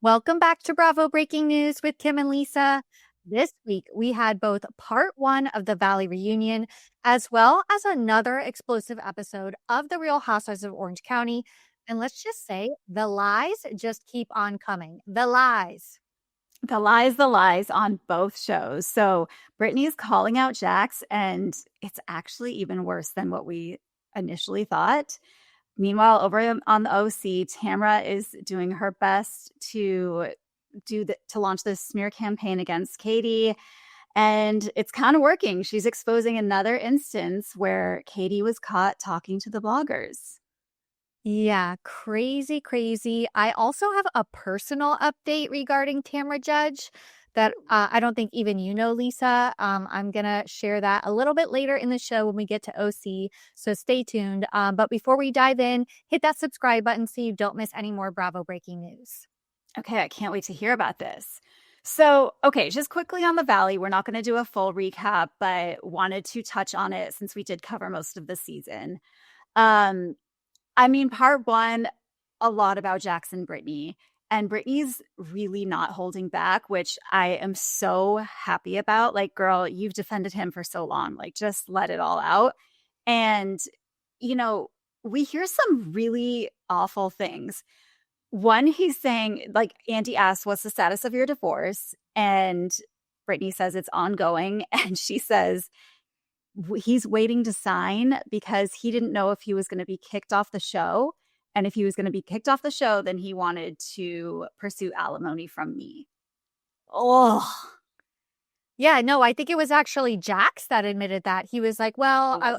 Welcome back to Bravo Breaking News with Kim and Lisa. This week, we had both part one of the Valley reunion, as well as another explosive episode of The Real Housewives of Orange County. And let's just say the lies just keep on coming. The lies. The lies on both shows. So Brittany's calling out Jax, and it's actually even worse than what we initially thought. Meanwhile, over on the OC, Tamra is doing her best to launch this smear campaign against Katie, and it's kind of working. She's exposing another instance where Katie was caught talking to the bloggers. Yeah, crazy, crazy. I also have a personal update regarding Tamra Judge that I don't think even you know, Lisa. I'm going to share that a little bit later in the show when we get to OC. So stay tuned. But before we dive in, hit that subscribe button so you don't miss any more Bravo breaking news. Okay, I can't wait to hear about this. So, okay, just quickly on the Valley, we're not going to do a full recap, but wanted to touch on it since we did cover most of the season. Um, part one, a lot about Jackson Brittany. And Brittany's really not holding back, which I am so happy about. Like, girl, you've defended him for so long. Like, just let it all out. And, you know, we hear some really awful things. One, he's saying, like, Andy asks, what's the status of your divorce? And Brittany says it's ongoing. And she says, he's waiting to sign because he didn't know if he was going to be kicked off the show. And if he was going to be kicked off the show, then he wanted to pursue alimony from me. Oh, Yeah, no, I think it was actually Jax that admitted that. He was like, "Well, I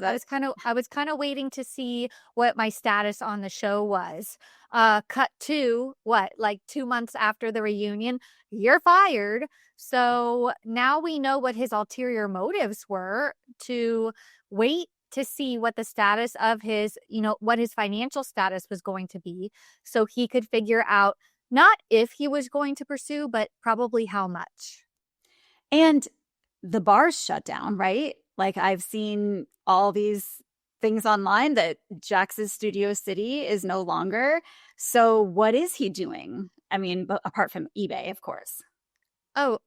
was kind of waiting to see what my status on the show was." Cut to what, like 2 months after the reunion, you're fired. So now we know what his ulterior motives were to wait to see what the status of his, what his financial status was going to be, so he could figure out not if he was going to pursue, but probably how much. and the bar's shut down, right? Like, I've seen all these things online that Jax's Studio City is no longer. So what is he doing? Apart from eBay, of course. Oh,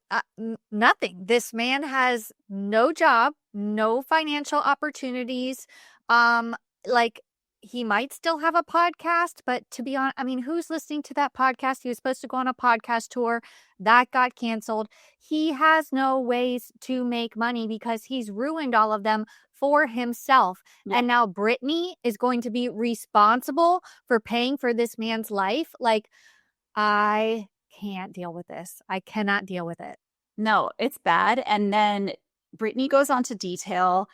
nothing. This man has no job, no financial opportunities. Um, like he might still have a podcast, but to be honest, who's listening to that podcast? He was supposed to go on a podcast tour that got canceled. He has no ways to make money because he's ruined all of them for himself. Yeah. And now Brittany is going to be responsible for paying for this man's life. Like, I can't deal with this. I cannot deal with it. No, it's bad. And then Brittany goes on to detail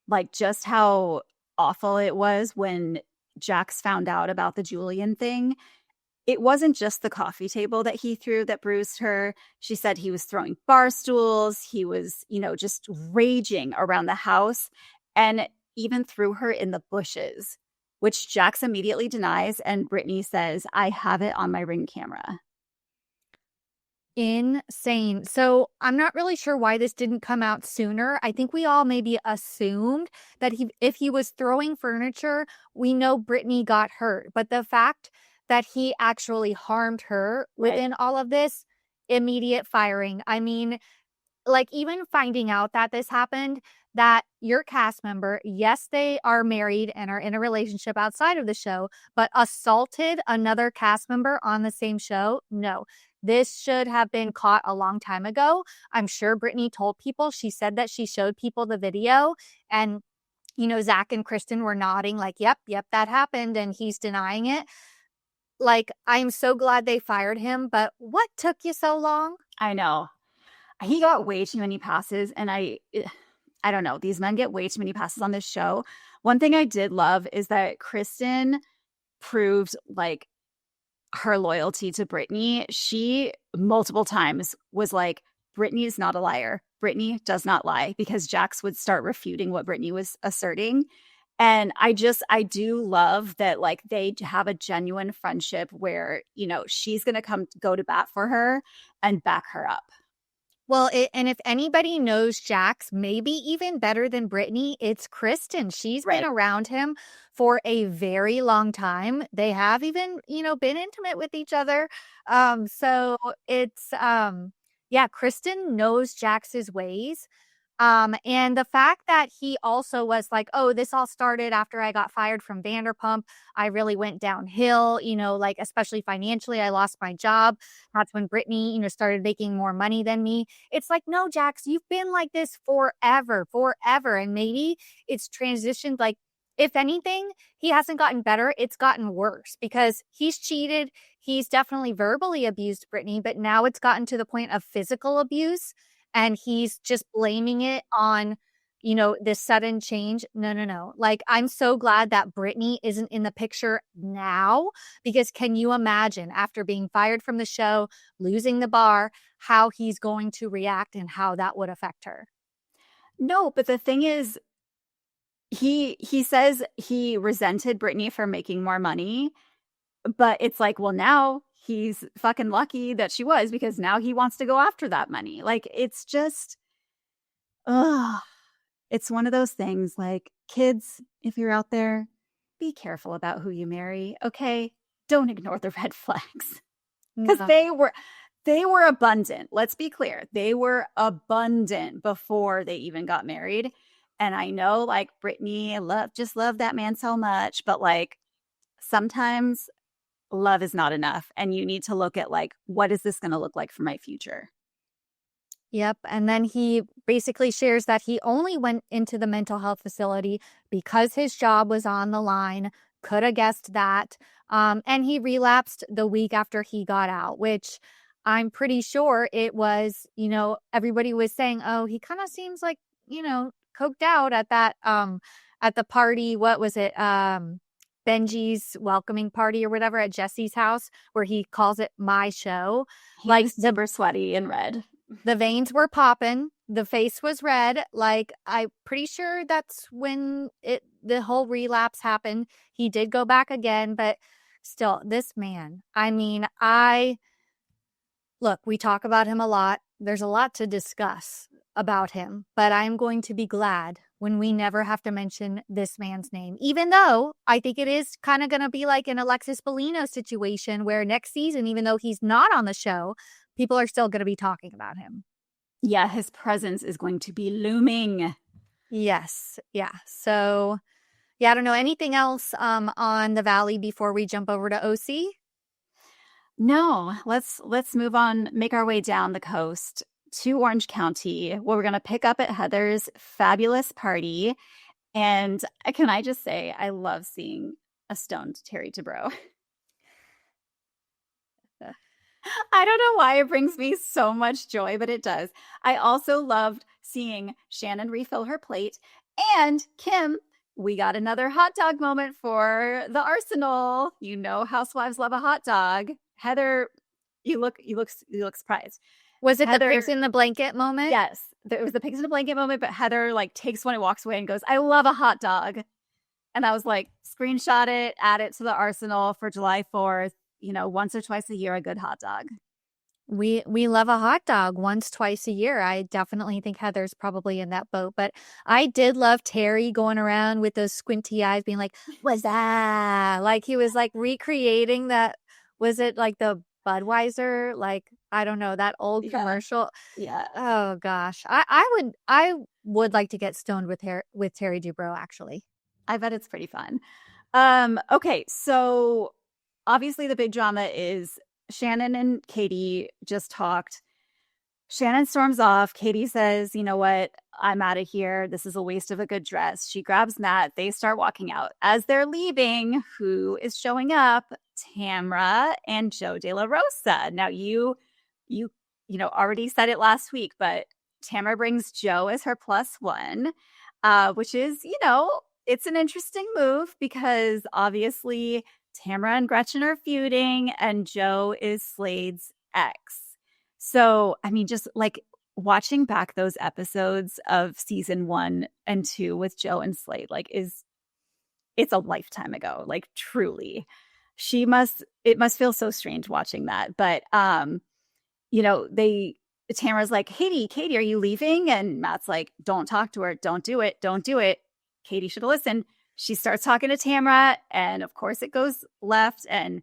like just how awful it was when Jax found out about the Julian thing. It wasn't just the coffee table that he threw that bruised her. She said he was throwing bar stools. He was, just raging around the house and even threw her in the bushes, which Jax immediately denies. And Brittany says, I have it on my Ring camera. Insane. So I'm not really sure why this didn't come out sooner. I think we all maybe assumed that if he was throwing furniture, we know Brittany got hurt. But the fact that he actually harmed her within all of this, immediate firing. Like, even finding out that this happened, that your cast member, yes, they are married and are in a relationship outside of the show, but assaulted another cast member on the same show. No, this should have been caught a long time ago. I'm sure Brittany told people. She said that she showed people the video, and Zach and Kristen were nodding like, yep, that happened, and he's denying it. Like, I'm so glad they fired him, but what took you so long? I know. He got way too many passes, and I don't know. These men get way too many passes on this show. One thing I did love is that Kristen proved like her loyalty to Brittany. She multiple times was like, Brittany is not a liar. Brittany does not lie, because Jax would start refuting what Brittany was asserting. And I do love that, like, they have a genuine friendship where, she's going to go to bat for her and back her up. Well, and if anybody knows Jax, maybe even better than Brittany, it's Kristen. She's been Right. around him for a very long time. They have even, been intimate with each other. So it's yeah, Kristen knows Jax's ways. And the fact that he also was like, oh, this all started after I got fired from Vanderpump. I really went downhill, like especially financially. I lost my job. That's when Brittany, started making more money than me. It's like, no, Jax, you've been like this forever, forever. And maybe it's transitioned like, if anything, he hasn't gotten better. It's gotten worse because he's cheated. He's definitely verbally abused Brittany, but now it's gotten to the point of physical abuse and he's just blaming it on this sudden change. No, no, no. Like, I'm so glad that Brittany isn't in the picture now because can you imagine after being fired from the show, losing the bar, how he's going to react and how that would affect her? No, but the thing is, he says he resented Brittany for making more money, but it's like, well, now he's fucking lucky that she was because now he wants to go after that money. Like, it's just, ugh. It's one of those things like, kids, if you're out there, be careful about who you marry, okay? Don't ignore the red flags because No. they were abundant. Let's be clear. They were abundant before they even got married. And I know like Brittany just love that man so much, but like sometimes love is not enough and you need to look at like, what is this going to look like for my future? Yep. And then he basically shares that he only went into the mental health facility because his job was on the line. Could have guessed that. And he relapsed the week after he got out, which I'm pretty sure it was, everybody was saying, oh, he kind of seems like, coked out at the party. What was it? Benji's welcoming party or whatever at Jesse's house, where he calls it my show. He Like was super sweaty and red. the veins were popping, the face was red. Like I'm pretty sure that's when the whole relapse happened. He did go back again, but still, this man. I mean, I look, we talk about him a lot. There's a lot to discuss about him, but I'm going to be glad when we never have to mention this man's name, even though I think it is kind of going to be like an Alexis Bellino situation where next season, even though he's not on the show, people are still going to be talking about him. Yeah, his presence is going to be looming. Yes. Yeah. So, yeah, I don't know. Anything else on the Valley before we jump over to OC? No, let's move on, make our way down the coast to Orange County, where we're going to pick up at Heather's fabulous party. And can I just say, I love seeing a stoned Terry Dubrow. I don't know why it brings me so much joy, but it does. I also loved seeing Shannon refill her plate. And Kim, we got another hot dog moment for the Arsenal. You know, housewives love a hot dog. Heather, you look surprised. Was it Heather, the pigs in the blanket moment? yes, it was the pigs in the blanket moment, but Heather like takes one and walks away and goes, I love a hot dog. And I was like, screenshot it, add it to the Arsenal for July 4th. You know, once or twice a year, a good hot dog. We love a hot dog once, twice a year. I definitely think Heather's probably in that boat. But I did love Terry going around with those squinty eyes being like, what's that? Like he was like recreating that. Was it like the Budweiser? Like, I don't know, that old commercial. Yeah. Oh gosh. I would like to get stoned with Terry Dubrow, actually. I bet it's pretty fun. Okay, so obviously the big drama is Shannon and Katie just talked. Shannon storms off. Katie says, you know what? I'm out of here. This is a waste of a good dress. She grabs Matt. They start walking out. As they're leaving, who is showing up? Tamra and Joe De La Rosa. Now you already said it last week, but Tamra brings Joe as her +1, which is, it's an interesting move because obviously Tamra and Gretchen are feuding and Joe is Slade's ex. So, I mean, just like watching back those episodes of season 1 and 2 with Joe and Slade, like it's a lifetime ago, like truly. It must feel so strange watching that. But, they Tamara's like, Katie, are you leaving? And Matt's like, don't talk to her. Don't do it. Don't do it. Katie should have listened. She starts talking to Tamara, and of course it goes left. And,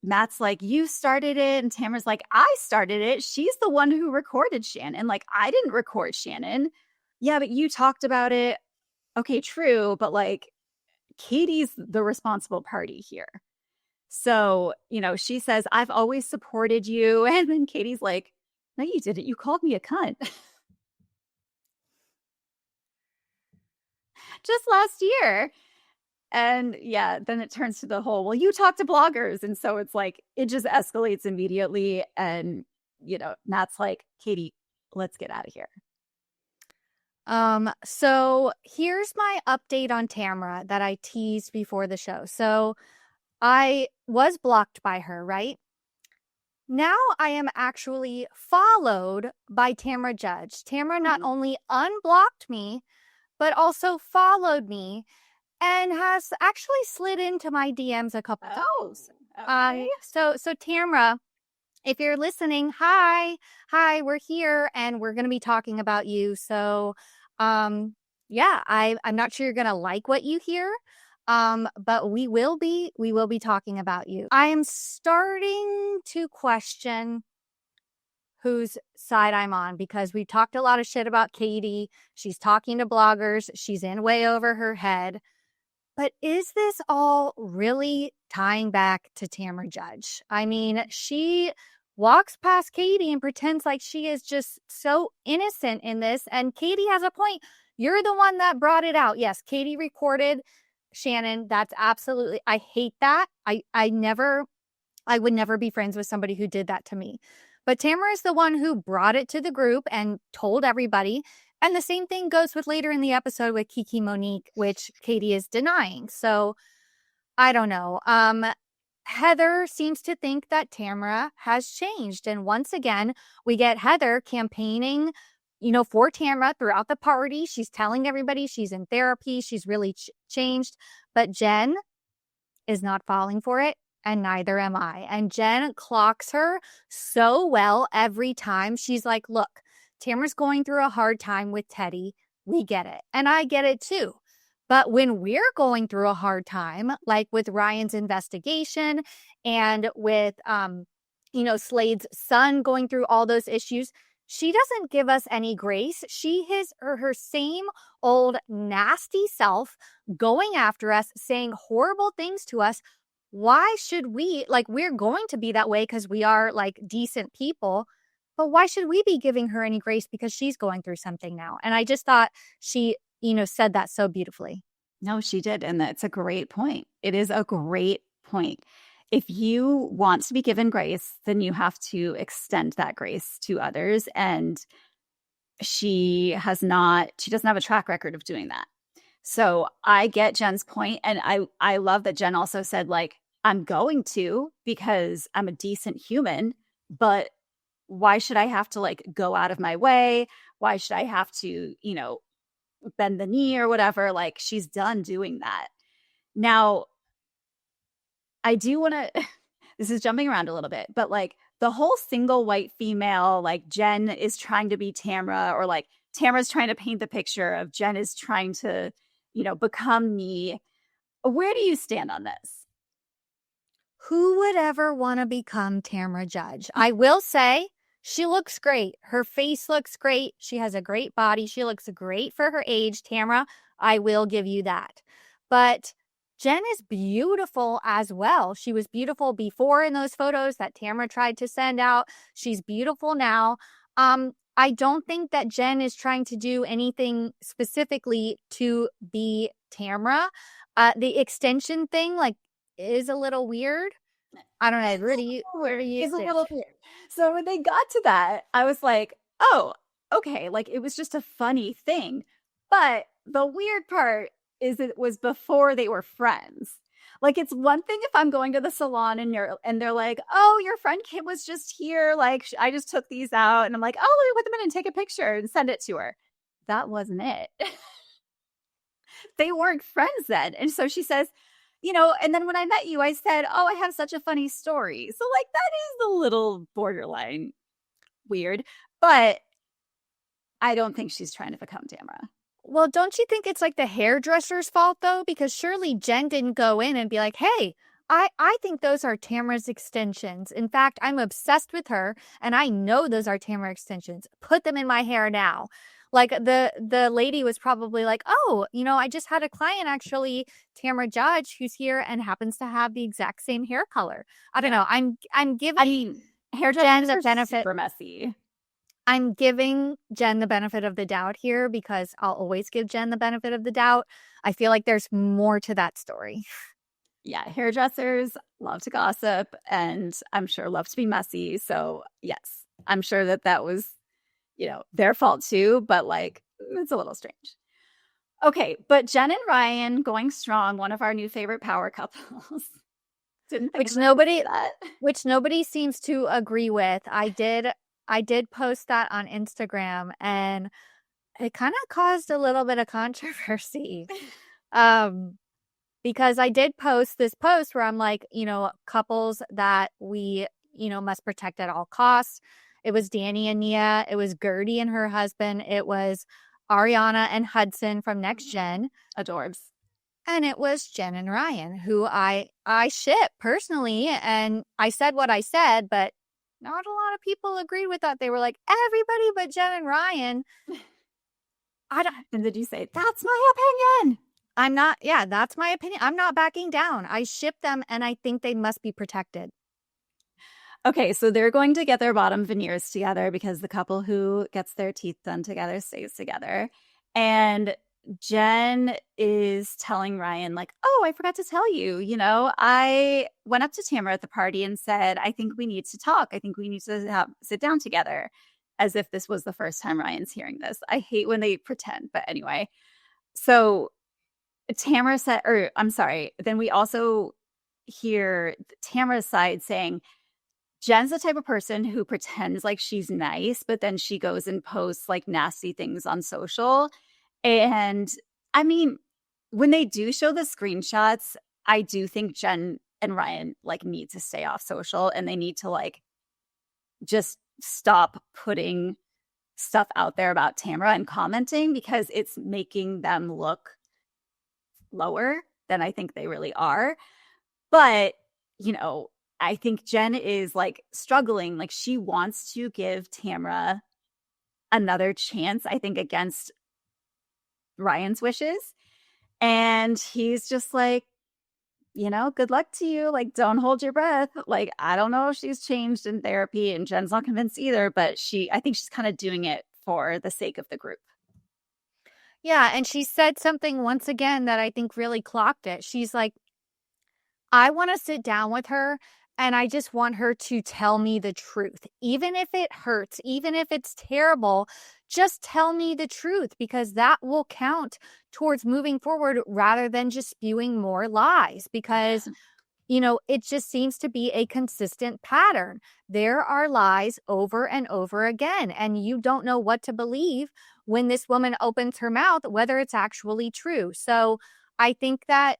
Matt's like, you started it. And Tamara's like, I started it. She's the one who recorded Shannon. Like, I didn't record Shannon. Yeah, but you talked about it. Okay, true. But like, Katie's the responsible party here. So, she says, I've always supported you. And then Katie's like, no, you didn't. You called me a cunt. Just last year. And yeah, then it turns to the whole, well, you talk to bloggers. And so it's like, it just escalates immediately. And, Matt's like, Katie, let's get out of here. So here's my update on Tamra that I teased before the show. So I was blocked by her, right? Now I am actually followed by Tamra Judge. Tamra not only unblocked me, but also followed me and has actually slid into my DMs a couple times. Okay. So Tamra, if you're listening, hi, we're here and we're going to be talking about you. So, yeah, I'm not sure you're going to like what you hear. But we will be talking about you. I am starting to question whose side I'm on because we've talked a lot of shit about Katie. She's talking to bloggers. She's in way over her head. But is this all really tying back to Tamra Judge? I mean, she walks past Katie and pretends like she is just so innocent in this. And Katie has a point. You're the one that brought it out. Yes, Katie recorded Shannon. That's absolutely, I hate that. I would never be friends with somebody who did that to me. But Tamara is the one who brought it to the group and told everybody. And the same thing goes with later in the episode with Kiki Monique, which Katie is denying. So I don't know. Heather seems to think that Tamara has changed. And once again, we get Heather campaigning, for Tamara throughout the party. She's telling everybody she's in therapy. She's really changed. But Jen is not falling for it. And neither am I. And Jen clocks her so well every time. She's like, look, Tamara's going through a hard time with Teddy. We get it. And I get it too. But when we're going through a hard time, like with Ryan's investigation and with, Slade's son going through all those issues, she doesn't give us any grace. She is her same old nasty self going after us, saying horrible things to us. Why should we, we're going to be that way because we are decent people, but why should we be giving her any grace because she's going through something now? And I just thought she, said that so beautifully. No, she did. And that's a great point. It is a great point. If you want to be given grace, then you have to extend that grace to others. And she doesn't have a track record of doing that. So I get Jen's point, and I love that Jen also said, I'm going to because I'm a decent human, but why should I have to go out of my way? Why should I have to, bend the knee or whatever? She's done doing that. Now, I do want to, this is jumping around a little bit, but the whole single white female, Jen is trying to be Tamra, or Tamra's trying to paint the picture of Jen is trying to, become me. Where do you stand on this? Who would ever want to become Tamra Judge? I will say she looks great. Her face looks great. She has a great body. She looks great for her age. Tamra, I will give you that. But Jen is beautiful as well. She was beautiful before in those photos that Tamra tried to send out. She's beautiful now. I don't think that Jen is trying to do anything specifically to be Tamra. The extension thing, is a little weird. I don't know. Where do you It's a little weird. So when they got to that, I was like, oh, okay. It was just a funny thing. But the weird part is it was before they were friends. It's one thing if I'm going to the salon and they're like, oh, your friend Kit was just here. I just took these out. And I'm like, oh, let me put them in and take a picture and send it to her. That wasn't it. They weren't friends then. And so she says, and then when I met you, I said, oh, I have such a funny story. So that is a little borderline. weird. But I don't think she's trying to become Tamara. Well, don't you think it's like the hairdresser's fault though? Because surely Jen didn't go in and be like, hey, I think those are Tamara's extensions. In fact, I'm obsessed with her and I know those are Tamara extensions. Put them in my hair now. Like the lady was probably like, oh, I just had a client actually, Tamara Judge, who's here and happens to have the exact same hair color. I don't know. I'm giving I mean, Jen hairdressers the are benefit. super messy. I'm giving Jen the benefit of the doubt here because I'll always give Jen the benefit of the doubt. I feel like there's more to that story. Yeah, hairdressers love to gossip and I'm sure love to be messy. So, yes, I'm sure that was, their fault too, but like it's a little strange. Okay, but Jen and Ryan going strong, one of our new favorite power couples. Didn't think which I would nobody say that. which nobody seems to agree with. I did post that on Instagram and it kind of caused a little bit of controversy. Um because I did post this post where I'm like, couples that we, must protect at all costs. It was Danny and Nia. It was Gertie and her husband. It was Ariana and Hudson from Next Gen. Adorbs. And it was Jen and Ryan, who I ship personally. And I said what I said, but not a lot of people agreed with that. They were like, everybody but Jen and Ryan. And did you say, that's my opinion? I'm not, yeah, that's my opinion. I'm not backing down. I ship them and I think they must be protected. Okay, so they're going to get their bottom veneers together because the couple who gets their teeth done together stays together. And Jen is telling Ryan, like, oh, I forgot to tell you, I went up to Tamara at the party and said, I think we need to talk. I think we need to sit down together, as if this was the first time Ryan's hearing this. I hate when they pretend, but anyway. So Tamara said, or I'm sorry, then we also hear Tamara's side saying, Jen's the type of person who pretends like she's nice, but then she goes and posts like nasty things on social. And I mean, when they do show the screenshots, I do think Jen and Ryan like need to stay off social and they need to like just stop putting stuff out there about Tamara and commenting because it's making them look lower than I think they really are. But, I think Jen is like struggling. Like she wants to give Tamara another chance, I think, against Ryan's wishes. And he's just like, good luck to you. Like, don't hold your breath. Like, I don't know if she's changed in therapy and Jen's not convinced either, but I think she's kind of doing it for the sake of the group. Yeah. And she said something once again that I think really clocked it. She's like, I want to sit down with her and I just want her to tell me the truth. Even if it hurts, even if it's terrible, just tell me the truth because that will count towards moving forward rather than just spewing more lies because it just seems to be a consistent pattern. There are lies over and over again, and you don't know what to believe when this woman opens her mouth, whether it's actually true. So I think that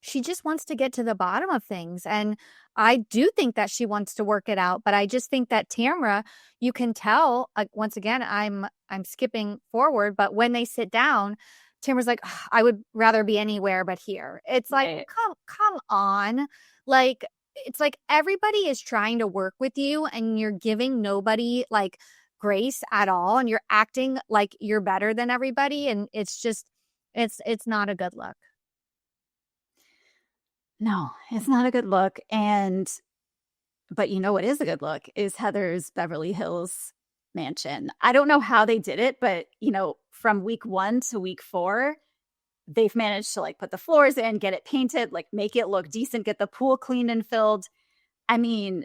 she just wants to get to the bottom of things. And I do think that she wants to work it out. But I just think that Tamra, you can tell, once again, I'm skipping forward, but when they sit down, Tamra's like, I would rather be anywhere but here. It's like, Right. come on. Like, it's like everybody is trying to work with you and you're giving nobody like grace at all. And you're acting like you're better than everybody. And it's just, it's not a good look. No, it's not a good look. But what is a good look is Heather's Beverly Hills mansion. I don't know how they did it, but from week 1 to week 4, they've managed to like put the floors in, get it painted, like make it look decent, get the pool cleaned and filled. I mean,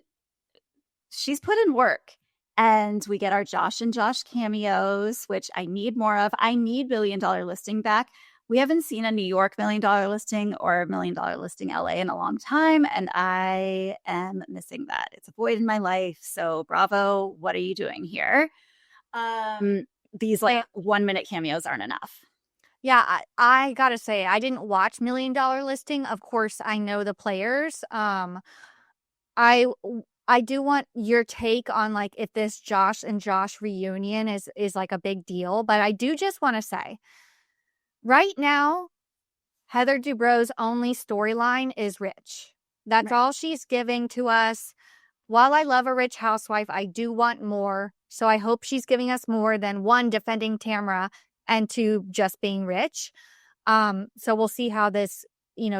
she's put in work. And we get our Josh and Josh cameos, which I need more of. I need $1 Million Listing back. We haven't seen a New York $1 Million Listing or $1 Million Listing LA in a long time, and I am missing that. It's a void in my life. So bravo, what are you doing here? These like 1-minute cameos aren't enough. Yeah, I gotta say, I didn't watch $1 Million Listing. Of course, I know the players. I I do want your take on like if this Josh and Josh reunion is like a big deal, but I do just want to say right now Heather Dubrow's only storyline is Rich. That's Right. all she's giving to us. While I love a rich housewife, I do want more. So I hope she's giving us more than one, defending Tamra, and two, just being rich. So we'll see how this,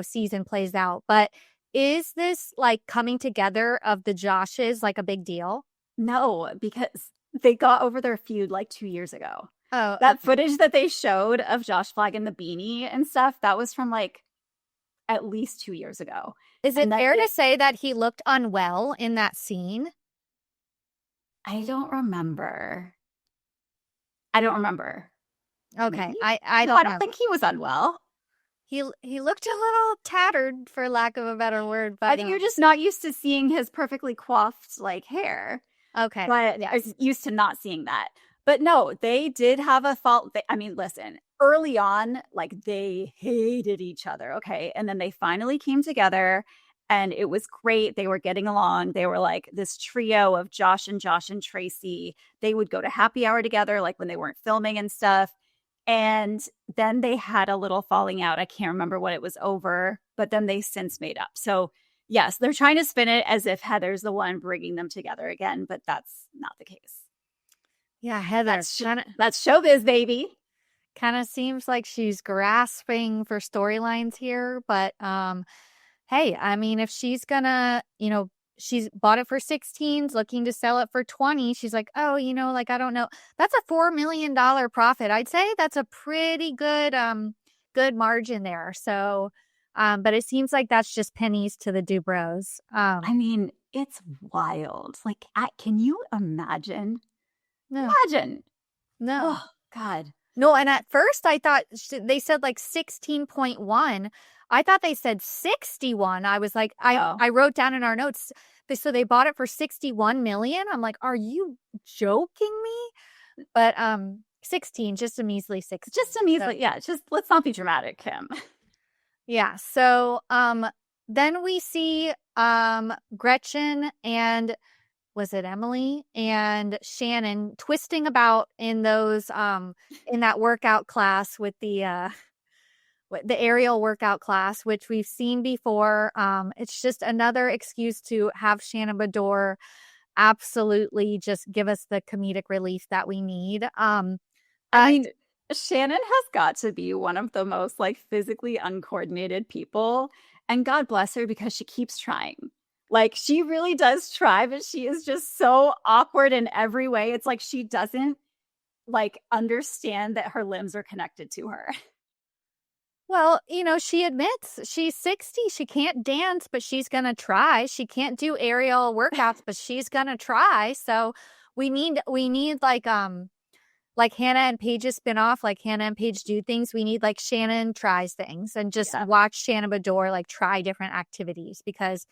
season plays out. But is this like coming together of the Joshes like a big deal? No, because they got over their feud like 2 years ago. Oh, That okay. footage that they showed of Josh Flag and the beanie and stuff, that was from like at least 2 years ago. Is it And that fair to it, say that he looked unwell in that scene? I don't remember. I don't remember. Okay, Maybe? I No, I don't don't know. think he was unwell. He looked a little tattered, for lack of a better word, I but think you're just not used to seeing his perfectly coiffed like hair. okay. But I Yes. was used to not seeing that. But no, they did have a fault. I mean, listen, early on, like they hated each other. Okay. And then they finally came together and it was great. They were getting along. They were like this trio of Josh and Tracy. They would go to happy hour together, like when they weren't filming and stuff. And then they had a little falling out. I can't remember what it was over, but then they since made up. So yes, they're trying to spin it as if Heather's the one bringing them together again, but that's not the case. Yeah, Heather That's showbiz, baby. kind of seems like she's grasping for storylines here, but hey, I mean if she's gonna, she's bought it for 16s, looking to sell it for 20. She's like, "Oh, like I don't know. That's a $4 million profit. I'd say that's a pretty good margin there." So, but it seems like that's just pennies to the Dubrows. I mean, it's wild. Like, can you imagine? No. Imagine. No. Oh, God. No, and at first I thought they said like 16.1. I thought they said 61. I was like, Oh, I wrote down in our notes, so they bought it for 61 million. I'm like, are you joking me? But 16, just a measly 16. just a measly. Yeah, just let's not be dramatic, Kim. Yeah. So then we see Gretchen and was it Emily and Shannon twisting about in those in that workout class with the aerial workout class, which we've seen before. It's just another excuse to have Shannon Bedore absolutely just give us the comedic relief that we need. I mean, Shannon has got to be one of the most like physically uncoordinated people. And God bless her because she keeps trying. Like she really does try, but she is just so awkward in every way. It's like she doesn't like understand that her limbs are connected to her. Well, she admits she's 60. She can't dance, but she's going to try. She can't do aerial workouts, but she's going to try. So we need like Hannah and Paige's spinoff, like Hannah and Paige do things. We need like Shannon tries things and just Yeah. watch Shannon Bedore like try different activities because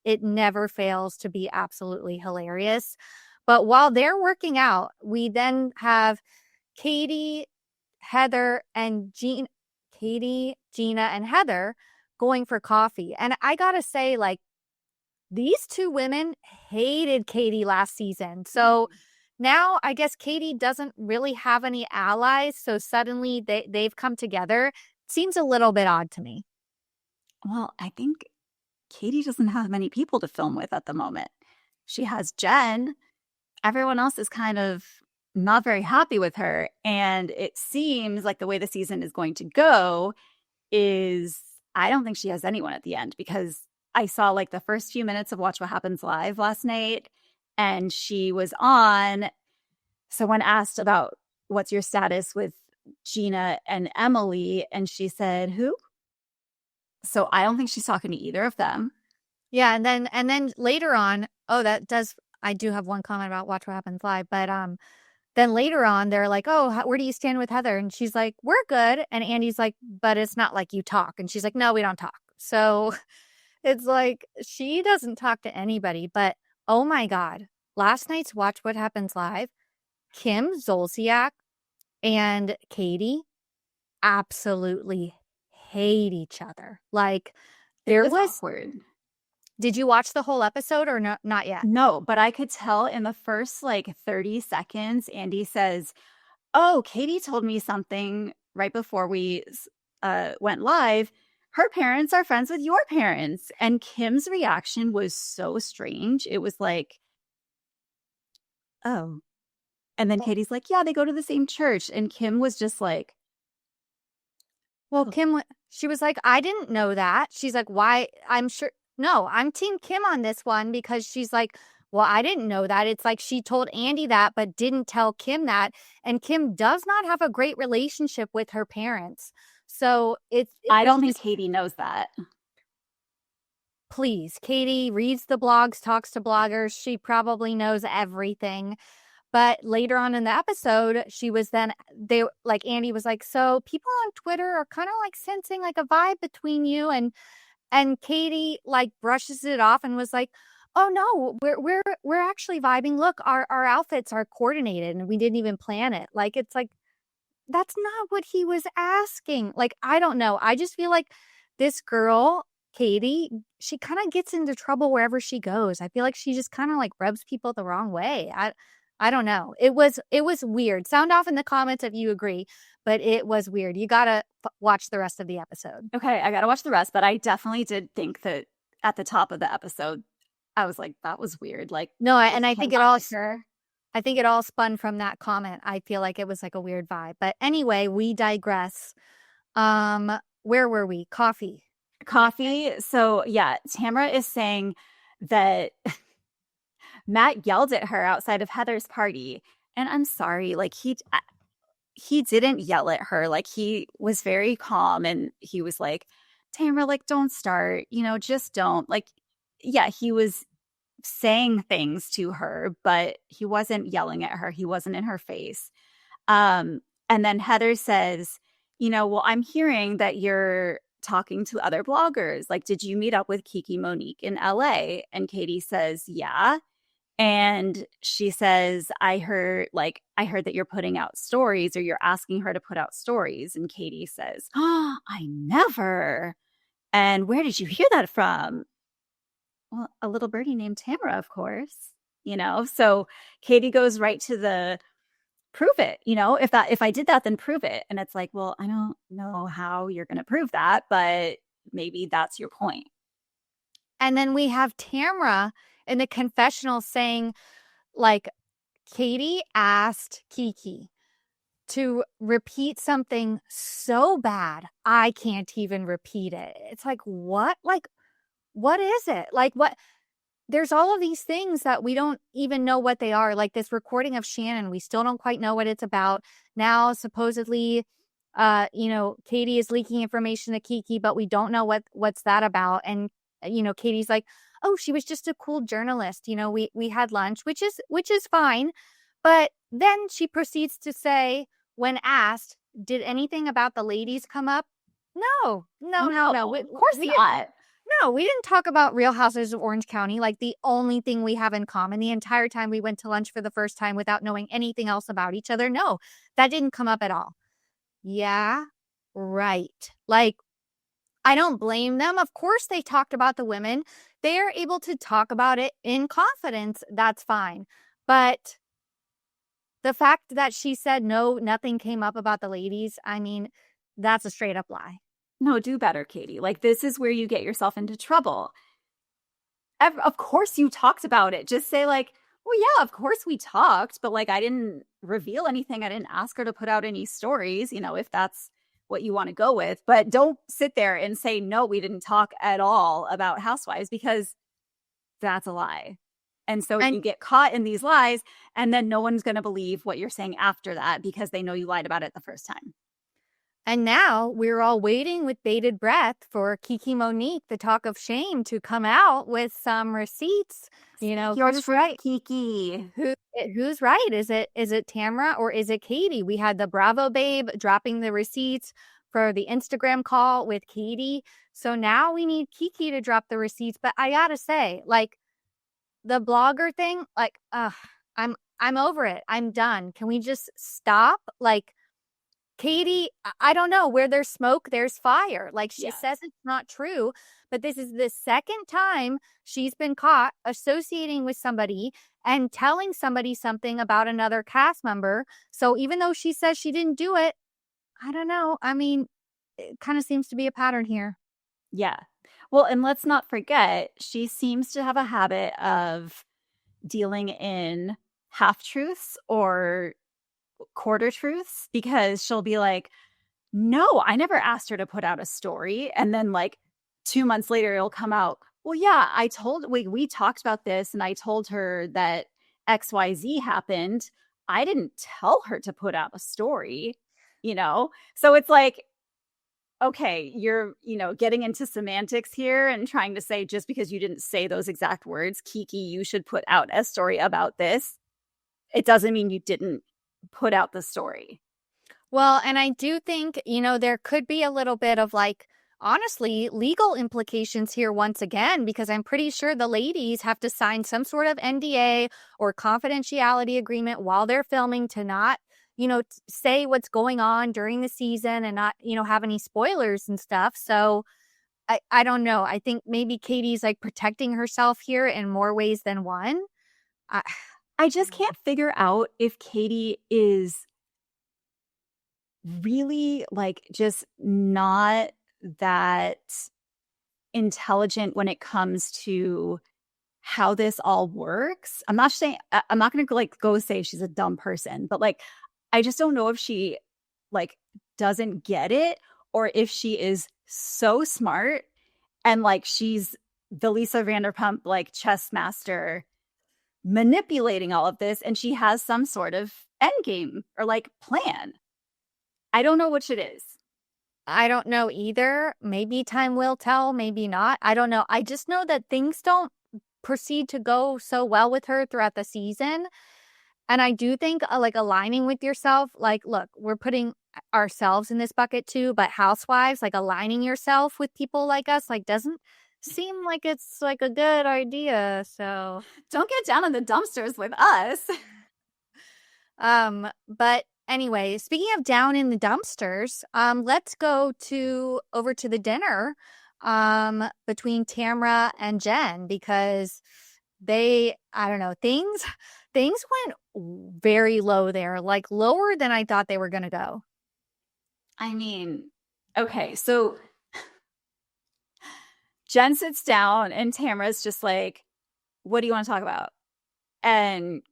it never fails to be absolutely hilarious. But while they're working out, we then have Katie, Heather, and Gina, and Heather going for coffee. And I gotta say, like, these two women hated Katie last season. So now I guess Katie doesn't really have any allies. So suddenly they've come together. Seems a little bit odd to me. Well, I think Katie doesn't have many people to film with at the moment. She has Jen. Everyone else is kind of not very happy with her. And it seems like the way the season is going to go is I don't think she has anyone at the end because I saw like the first few minutes of Watch What Happens Live last night and she was on. So when asked about what's your status with Gina and Emily, and she said, who? So I don't think she's talking to either of them. Yeah, and then later on, oh, I do have one comment about Watch What Happens Live, but then later on they're like, "Oh, where do you stand with Heather?" And she's like, "We're good." And Andy's like, "But it's not like you talk." And she's like, "No, we don't talk." So it's like she doesn't talk to anybody, but oh my God, last night's Watch What Happens Live, Kim Zolciak and Katie absolutely hate each other. Like It there was was awkward. Did you watch the whole episode or no, not yet? No, but I could tell in the first like 30 seconds, Andy says, "Oh, Katie told me something right before we went live. Her parents are friends with your parents." And Kim's reaction was so strange. It was like, "Oh." And then Katie's like, "Yeah, they go to the same church." And Kim was just like, Well, "Oh, she was like, I didn't know that. She's like, why? I'm sure. No, I'm Team Kim on this one because she's like, well, I didn't know that. It's like she told Andy that, but didn't tell Kim that. And Kim does not have a great relationship with her parents. So I there's don't think just, Katie knows that." please, Katie reads the blogs, talks to bloggers. She probably knows everything. But later on in the episode, she was then they like Andy was like, so people on Twitter are kind of like sensing like a vibe between you and Katie like brushes it off and was like, oh no, we're actually vibing. Look, our outfits are coordinated and we didn't even plan it. Like it's like that's not what he was asking. Like, I don't know. I just feel like this girl, Katie, she kind of gets into trouble wherever she goes. I feel like she just kind of like rubs people the wrong way. I don't know. It was weird. Sound off in the comments if you agree, but it was weird. You got to watch the rest of the episode. Okay, I got to watch the rest, but I definitely did think that at the top of the episode, I was like, that was weird. Like, No, does and I Kim think it not all like her? I think it all spun from that comment. I feel like it was like a weird vibe. But anyway, we digress. Where were we? Coffee. Coffee. So, yeah, Tamara is saying that Matt yelled at her outside of Heather's party. And I'm sorry, like he didn't yell at her. Like he was very calm and he was like, "Tamara, like don't start, just don't." Like yeah, he was saying things to her, but he wasn't yelling at her. He wasn't in her face. Um, and then Heather says, "Well, I'm hearing that you're talking to other bloggers. Like, did you meet up with Kiki Monique in LA?" And Katie says, "Yeah." And she says, I heard that you're putting out stories or you're asking her to put out stories." And Katie says, "Oh, I never." "And where did you hear that from?" "Well, a little birdie named Tamara, of course." So Katie goes right to the prove it, if I did that, then prove it. And it's like, well, I don't know how you're going to prove that, but maybe that's your point. And then we have Tamra in the confessional saying, like, Katie asked Kiki to repeat something so bad, I can't even repeat it. It's like, what? Like, what is it? Like, what? There's all of these things that we don't even know what they are. Like this recording of Shannon, we still don't quite know what it's about. Now, supposedly, Katie is leaking information to Kiki, but we don't know what's that about. And Katie's like, oh, she was just a cool journalist. We had lunch, which is fine. But then she proceeds to say, when asked, did anything about the ladies come up? No, no, no, no. Of course not. No, we didn't talk about Real Houses of Orange County, like the only thing we have in common the entire time we went to lunch for the first time without knowing anything else about each other. No, that didn't come up at all. Yeah, right. Like, I don't blame them. Of course, they talked about the women. They are able to talk about it in confidence. That's fine. But the fact that she said no, nothing came up about the ladies, I mean, that's a straight up lie. No, do better, Katie. Like, this is where you get yourself into trouble. Of course you talked about it. Just say, like, well, yeah, of course we talked, but like, I didn't reveal anything. I didn't ask her to put out any stories, if that's what you want to go with. But don't sit there and say, no, we didn't talk at all about Housewives, because that's a lie. And so And you get caught in these lies, and then no one's going to believe what you're saying after that because they know you lied about it the first time. And now we're all waiting with bated breath for Kiki Monique, the talk of shame, to come out with some receipts. Yours right, Kiki. Who's right? Is it Tamra or is it Katie? We had the Bravo babe dropping the receipts for the Instagram call with Katie. So now we need Kiki to drop the receipts. But I gotta say, like the blogger thing, like, I'm over it. I'm done. Can we just stop? Like, Katie, I don't know, where there's smoke, there's fire. Like she Yeah. says it's not true, but this is the second time she's been caught associating with somebody and telling somebody something about another cast member. So even though she says she didn't do it, I don't know. I mean, it kind of seems to be a pattern here. Yeah. Well, and let's not forget, she seems to have a habit of dealing in half truths or quarter truths because she'll be like, no, I never asked her to put out a story. And then, like, 2 months later, it'll come out, well, yeah, we talked about this and I told her that XYZ happened. I didn't tell her to put out a story, you know? So it's like, okay, you're, getting into semantics here and trying to say just because you didn't say those exact words, Kiki, you should put out a story about this. It doesn't mean you didn't put out the story. Well, and I do think, there could be a little bit of like, honestly, legal implications here once again, because I'm pretty sure the ladies have to sign some sort of NDA or confidentiality agreement while they're filming to not, say what's going on during the season and not, have any spoilers and stuff. So I don't know. I think maybe Katie's like protecting herself here in more ways than one. I, I just can't figure out if Katie is really like just not that intelligent when it comes to how this all works. I'm not saying I'm not going to like go say she's a dumb person, but like I just don't know if she like doesn't get it or if she is so smart and like she's the Lisa Vanderpump like chess master manipulating all of this and she has some sort of end game or like plan. I don't know which it is. I don't know either. Maybe time will tell, maybe not. I don't know. I just know that things don't proceed to go so well with her throughout the season. And I do think like aligning with yourself, like, look, we're putting ourselves in this bucket too, but Housewives, like aligning yourself with people like us, like doesn't seem like it's like a good idea. So, Don't get down in the dumpsters with us. but anyway, speaking of down in the dumpsters, let's go over to the dinner, between Tamra and Jen because I don't know, things went very low there, like lower than I thought they were going to go. I mean, okay, so Jen sits down and Tamara's just like, what do you want to talk about? And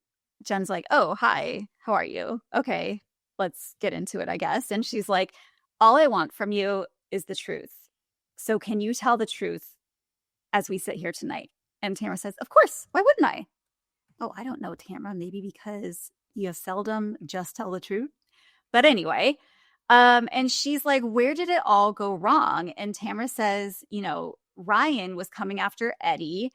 Jen's like, oh, hi, how are you? Okay, let's get into it, I guess. And she's like, all I want from you is the truth. So can you tell the truth as we sit here tonight? And Tamara says, of course, why wouldn't I? Oh, I don't know, Tamara, maybe because you seldom just tell the truth. But anyway, and she's like, where did it all go wrong? And Tamara says, Ryan was coming after Eddie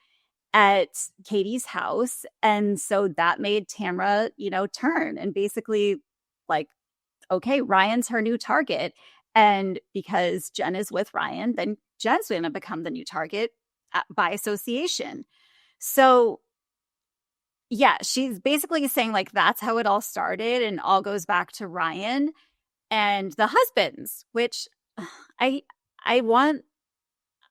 at Katie's house. And so that made Tamra, turn and basically like, okay, Ryan's her new target. And because Jen is with Ryan, then Jen's going to become the new target by association. So yeah, she's basically saying like that's how it all started and all goes back to Ryan and the husbands, which I I want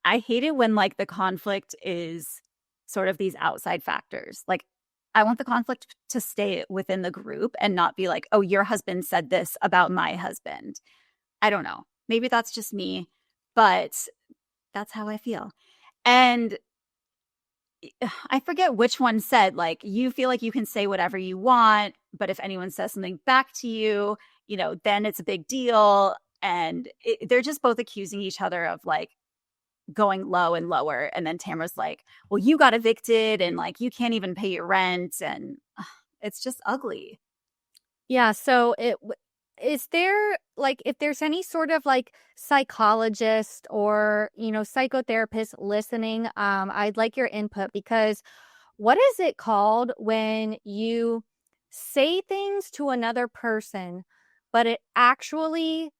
I hate it when like the conflict is sort of these outside factors. Like I want the conflict to stay within the group and not be like, "Oh, your husband said this about my husband." I don't know. Maybe that's just me, but that's how I feel. And I forget which one said, like, you feel like you can say whatever you want, but if anyone says something back to you, then it's a big deal. And they're just both accusing each other of like going low and lower. And then Tamara's like, well, you got evicted and like you can't even pay your rent. And it's just ugly. Yeah, so is there like if there's any sort of like psychologist or, psychotherapist listening, I'd like your input because what is it called when you say things to another person, but it actually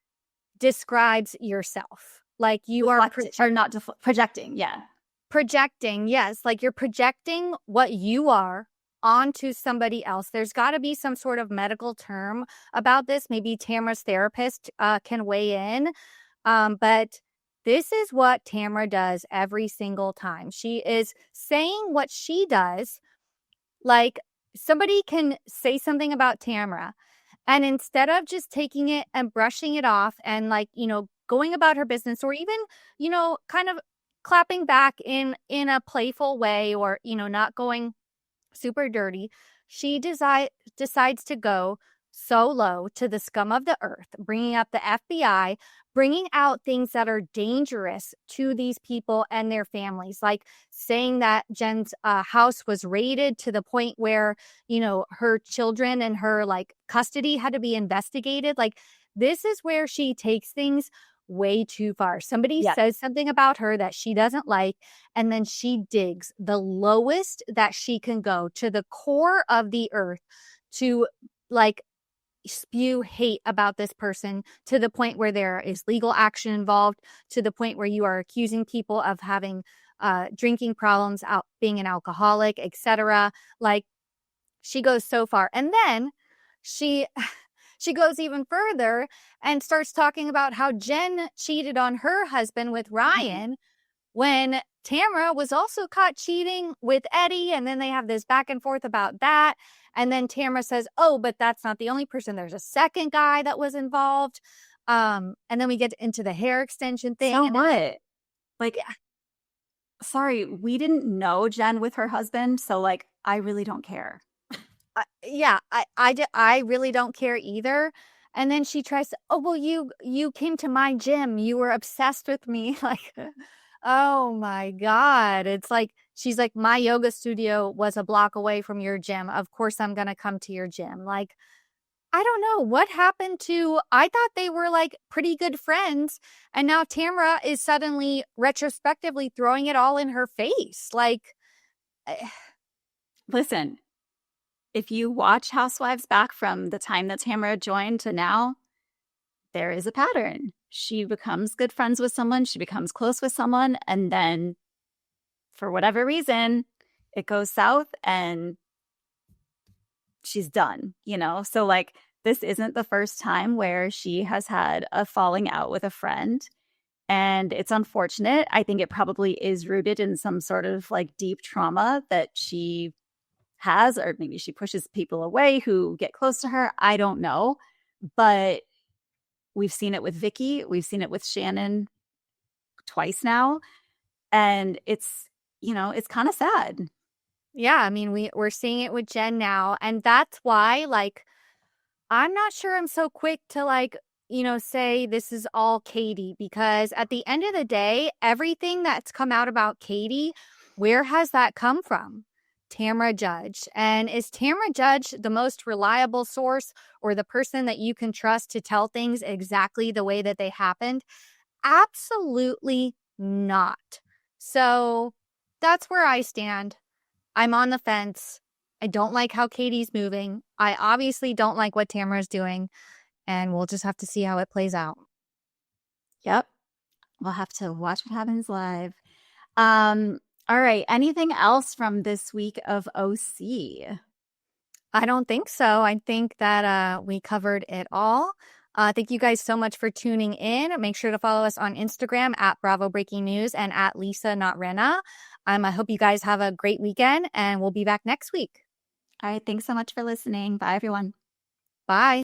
describes yourself? Like you are or not projecting. Yeah. projecting, yes, like you're projecting what you are onto somebody else. There's got to be some sort of medical term about this. Maybe Tamara's therapist can weigh in. But this is what Tamara does every single time. She is saying what she does. Like, somebody can say something about Tamara, and instead of just taking it and brushing it off and, like, going about her business, or even, kind of clapping back in a playful way, or, not going super dirty, she decides to go so low to the scum of the earth, bringing up the FBI, bringing out things that are dangerous to these people and their families, like saying that Jen's house was raided to the point where, her children and her, like, custody had to be investigated. Like, this is where she takes things way too far. Somebody Yeah. says something about her that she doesn't like, and then she digs the lowest that she can go to the core of the earth to, like, spew hate about this person, to the point where there is legal action involved, to the point where you are accusing people of having drinking problems, out being an alcoholic, etc. Like, she goes so far. And then she she goes even further and starts talking about how Jen cheated on her husband with Ryan, when Tamra was also caught cheating with Eddie. And then they have this back and forth about that. And then Tamra says, oh, but that's not the only person. There's a second guy that was involved. And then we get into the hair extension thing. So what? Like, sorry, we didn't know Jen with her husband, so, like, I really don't care. I really don't care either. And then she tries to, oh, well, you came to my gym. You were obsessed with me. Like, oh my God. It's like, she's like, my yoga studio was a block away from your gym. Of course I'm going to come to your gym. Like, I don't know what happened to, I thought they were, like, pretty good friends. And now Tamara is suddenly retrospectively throwing it all in her face. Like, Listen, if you watch Housewives back from the time that Tamara joined to now, there is a pattern. She becomes good friends with someone, she becomes close with someone, and then for whatever reason, it goes south and she's done, So, like, this isn't the first time where she has had a falling out with a friend. And it's unfortunate. I think it probably is rooted in some sort of, like, deep trauma that she has, or maybe she pushes people away who get close to her. I don't know. But we've seen it with Vicky. We've seen it with Shannon twice now. And it's kind of sad. yeah, I mean, we're seeing it with Jen now. And that's why, like, I'm not sure I'm so quick to, like, say this is all Katie, because at the end of the day, everything that's come out about Katie, where has that come from? Tamra Judge. And is Tamra Judge the most reliable source, or the person that you can trust to tell things exactly the way that they happened? Absolutely not. So that's where I stand. I'm on the fence. I don't like how Katie's moving. I obviously don't like what Tamara's doing. And we'll just have to see how it plays out. Yep. We'll have to watch what happens live. All right. Anything else from this week of OC? I don't think so. I think that we covered it all. Thank you guys so much for tuning in. Make sure to follow us on Instagram at bravobreakingnews and at Lisa Not Rena. I hope you guys have a great weekend, and we'll be back next week. All right. Thanks so much for listening. Bye, everyone. Bye.